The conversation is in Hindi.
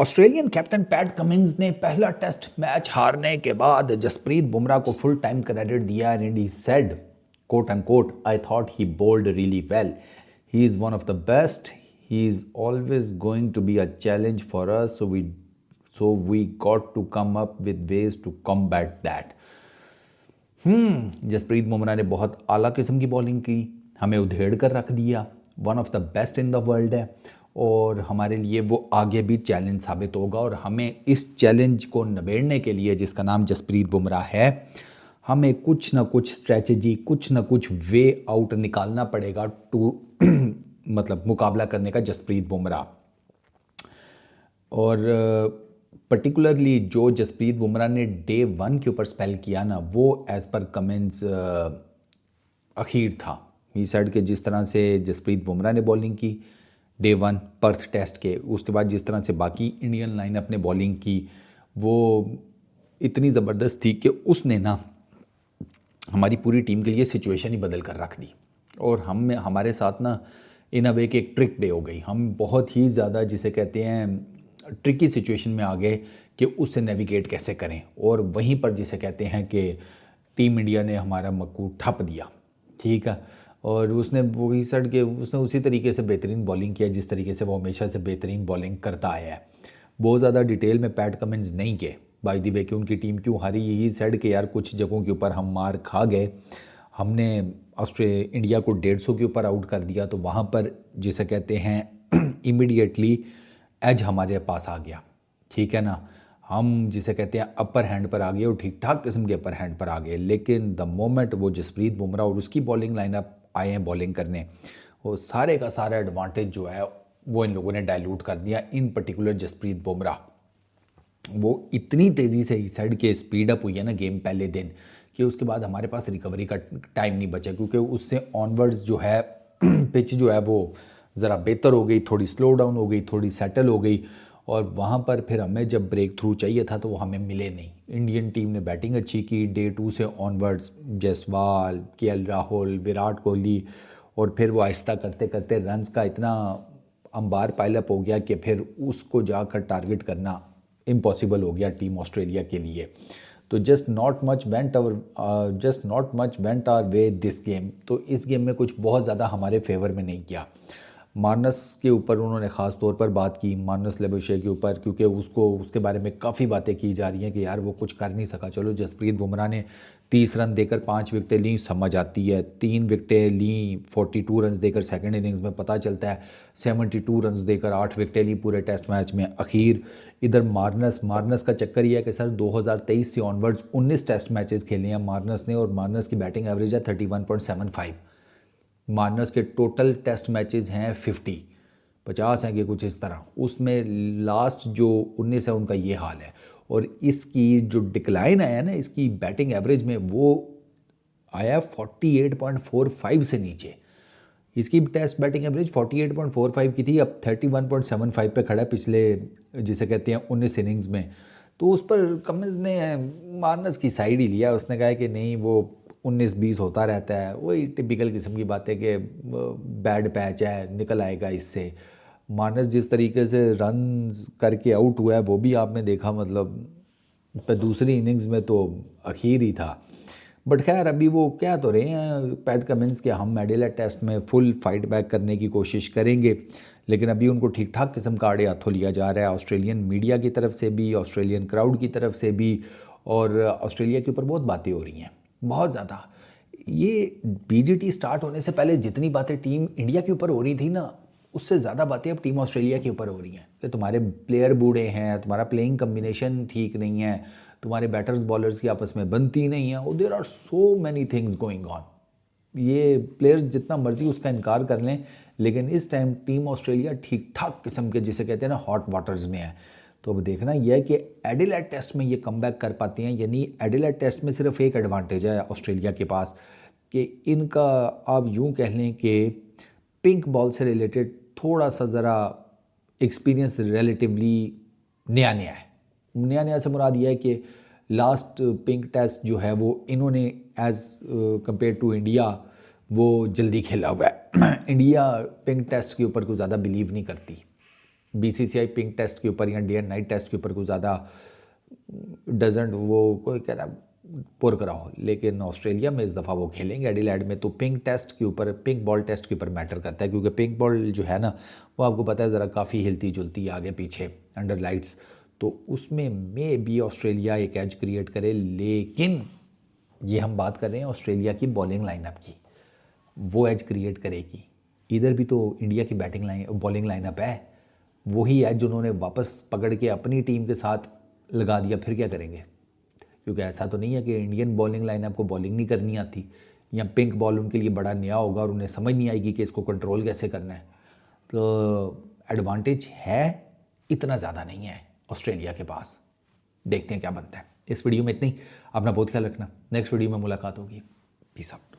ऑस्ट्रेलियन कैप्टन पैट कमिंस ने पहला टेस्ट मैच हारने के बाद जसप्रीत बुमराह को फुल टाइम क्रेडिट दिया and he said quote and quote I thought he bowled really well he is one of the best he is always going to be a challenge for us so we got to come up with ways to combat that. Jasprit Bumrah ने बहुत आला किस्म की बॉलिंग की, हमें उधेड़ कर रख दिया, one of the best in the world है और हमारे लिए वो आगे भी चैलेंज साबित होगा और हमें इस चैलेंज को निबेड़ने के लिए जिसका नाम जसप्रीत बुमराह है, हमें कुछ ना कुछ स्ट्रैटेजी, कुछ ना कुछ वे आउट निकालना पड़ेगा टू मतलब मुकाबला करने का जसप्रीत बुमराह। और पर्टिकुलरली जो जसप्रीत बुमराह ने डे 1 के ऊपर स्पेल किया ना, वो एज़ पर कमेंट्स अखीर था। ही सेड कि जिस तरह से जसप्रीत बुमराह ने बॉलिंग की डे 1 पर्थ टेस्ट के, उसके बाद जिस तरह से बाकी इंडियन लाइनअप ने बॉलिंग की, वो इतनी ज़बरदस्त थी कि उसने ना हमारी पूरी टीम के लिए सिचुएशन ही बदल कर रख दी और हमारे साथ ना इन अ वे कि एक ट्रिक डे हो गई। हम बहुत ही ज़्यादा जिसे कहते हैं ट्रिकी सिचुएशन में आ गए कि उससे नेविगेट कैसे करें और वहीं पर जिसे कहते हैं कि टीम इंडिया ने हमारा मक्कू ठप दिया, ठीक है। और उसने वही सड़ के उसने उसी तरीके से बेहतरीन बॉलिंग किया जिस तरीके से वो हमेशा से बेहतरीन बॉलिंग करता आया है। बहुत ज़्यादा डिटेल में पैट कमिंस नहीं के बाय द वे कि उनकी टीम क्यों हारी, यही सेड के यार कुछ जगहों के ऊपर हम मार खा गए, हमने इंडिया को 150 के ऊपर आउट कर दिया, तो वहाँ पर जिसे कहते हैं इमीडिएटली एज हमारे पास आ गया, ठीक है ना। हम जिसे कहते हैं अपर हैंड पर आ गए और ठीक ठाक किस्म के अपर हैंड पर आ गए, लेकिन द मोमेंट वो जसप्रीत बुमराह और उसकी बॉलिंग लाइनअप आए हैं बॉलिंग करने, वो सारे का सारा एडवांटेज जो है वो इन लोगों ने डाइल्यूट कर दिया। इन पर्टिकुलर जसप्रीत बुमराह वो इतनी तेज़ी से इस साइड के स्पीड अप हुई है ना गेम पहले दिन कि उसके बाद हमारे पास रिकवरी का टाइम नहीं बचा, क्योंकि उससे ऑनवर्ड्स जो है पिच जो है वो ज़रा बेहतर हो गई, थोड़ी स्लो डाउन हो गई, थोड़ी सेटल हो गई और वहाँ पर फिर हमें जब ब्रेक थ्रू चाहिए था तो वो हमें मिले नहीं। इंडियन टीम ने बैटिंग अच्छी की डे 2 से ऑनवर्ड्स, जायसवाल, केएल राहुल, विराट कोहली, और फिर वो आहिस्ता करते करते रन्स का इतना अंबार पाइलअप हो गया कि फिर उसको जाकर टारगेट करना इम्पॉसिबल हो गया टीम ऑस्ट्रेलिया के लिए। तो just not much went our way this game. तो इस गेम में कुछ बहुत ज़्यादा हमारे फेवर में नहीं किया। मार्नस के ऊपर उन्होंने ख़ास तौर पर बात की, मार्नस लेबुशे के ऊपर, क्योंकि उसके बारे में काफ़ी बातें की जा रही हैं कि यार वो कुछ कर नहीं सका। चलो जसप्रीत बुमराह ने 30 रन देकर 5 विकेटें ली, समझ आती है। 3 विकेटें ली 42 रन देकर सेकंड इनिंग्स में, पता चलता है 72 रन देकर 8 विकेटें ली पूरे टेस्ट मैच में। अखीर इधर मार्नस का चक्कर ये है कि सर 2023 से ऑनवर्ड्स 19 टेस्ट मैचेस खेले हैं मार्नस ने और मार्नस की बैटिंग एवरेज है 31.75। मार्नस के टोटल टेस्ट मैचेस हैं 50 हैं कि कुछ इस तरह, उसमें लास्ट जो 19 है उनका ये हाल है। और इसकी जो डिक्लाइन आया ना इसकी बैटिंग एवरेज में, वो आया 48.45 से नीचे। इसकी टेस्ट बैटिंग एवरेज 48.45 की थी, अब 31.75 पे खड़ा है पिछले जिसे कहते हैं 19 इनिंग्स में। तो उस पर कमिंस ने मार्नस की साइड ही लिया, उसने कहा कि नहीं वो 19-20 होता रहता है, वही टिपिकल किस्म की बात है कि बैड पैच है, निकल आएगा इससे। मार्नस जिस तरीके से रन करके आउट हुआ है वो भी आपने देखा, मतलब पर दूसरी इनिंग्स में तो अखीर ही था। बट खैर अभी वो कह तो रहे हैं पैट कमिंस के हम एडिलेड टेस्ट में फुल फाइट बैक करने की कोशिश करेंगे, लेकिन अभी उनको ठीक ठाक किस्म का आड़े हाथों लिया जा रहा है ऑस्ट्रेलियन मीडिया की तरफ से भी, ऑस्ट्रेलियन क्राउड की तरफ से भी, और ऑस्ट्रेलिया के ऊपर बहुत बातें हो रही हैं, बहुत ज़्यादा। ये बीजीटी स्टार्ट होने से पहले जितनी बातें टीम इंडिया के ऊपर हो रही थी ना, उससे ज़्यादा बातें अब टीम ऑस्ट्रेलिया के ऊपर हो रही हैं कि तुम्हारे प्लेयर बूढ़े हैं, तुम्हारा प्लेइंग कम्बिनेशन ठीक नहीं है, तुम्हारे बैटर्स बॉलर्स की आपस में बनती नहीं है, और there are so many things going on. ये प्लेयर्स जितना मर्जी उसका इनकार कर लें, लेकिन इस टाइम टीम ऑस्ट्रेलिया ठीक ठाक किस्म के जिसे कहते हैं ना हॉट वाटर्स में है। तो अब देखना यह है कि एडिलेड टेस्ट में ये कमबैक कर पाते हैं, यानी एडिलेड टेस्ट में सिर्फ एक एडवांटेज है ऑस्ट्रेलिया के पास कि इनका आप यूँ कह लें कि पिंक बॉल से रिलेटेड थोड़ा सा ज़रा एक्सपीरियंस रिलेटिवली नया नया है। नया नया से मुराद ये है कि लास्ट पिंक टेस्ट जो है वो इन्होंने एज़ कंपेयर टू इंडिया वो जल्दी खेला हुआ है। इंडिया पिंक टेस्ट के ऊपर कुछ ज़्यादा बिलीव नहीं करती, बीसीसीआई पिंक टेस्ट के ऊपर या डे एंड नाइट टेस्ट के ऊपर कुछ ज़्यादा डजेंट वो कोई कह रहा पुर कराओ, लेकिन ऑस्ट्रेलिया में इस दफ़ा वो खेलेंगे एडिलेड में, तो पिंक टेस्ट के ऊपर, पिंक बॉल टेस्ट के ऊपर मैटर करता है, क्योंकि पिंक बॉल जो है ना वो आपको पता है ज़रा काफ़ी हिलती जुलती है आगे पीछे अंडर लाइट्स, तो उसमें मे बी ऑस्ट्रेलिया एक एज क्रिएट करे। लेकिन ये हम बात कर रहे हैं ऑस्ट्रेलिया की बॉलिंग लाइनअप की, वो एज क्रिएट करेगी। इधर भी तो इंडिया की बैटिंग लाइन बॉलिंग लाइनअप है, वही एज उन्होंने वापस पकड़ के अपनी टीम के साथ लगा दिया, फिर क्या करेंगे? क्योंकि ऐसा तो नहीं है कि इंडियन बॉलिंग लाइनअप को बॉलिंग नहीं करनी आती, या पिंक बॉल उनके लिए बड़ा नया होगा और उन्हें समझ नहीं आएगी कि इसको कंट्रोल कैसे करना है। तो एडवांटेज है, इतना ज़्यादा नहीं है ऑस्ट्रेलिया के पास। देखते हैं क्या बनता है। इस वीडियो में इतना ही। अपना बहुत ख्याल रखना, नेक्स्ट वीडियो में मुलाकात होगी। Peace out.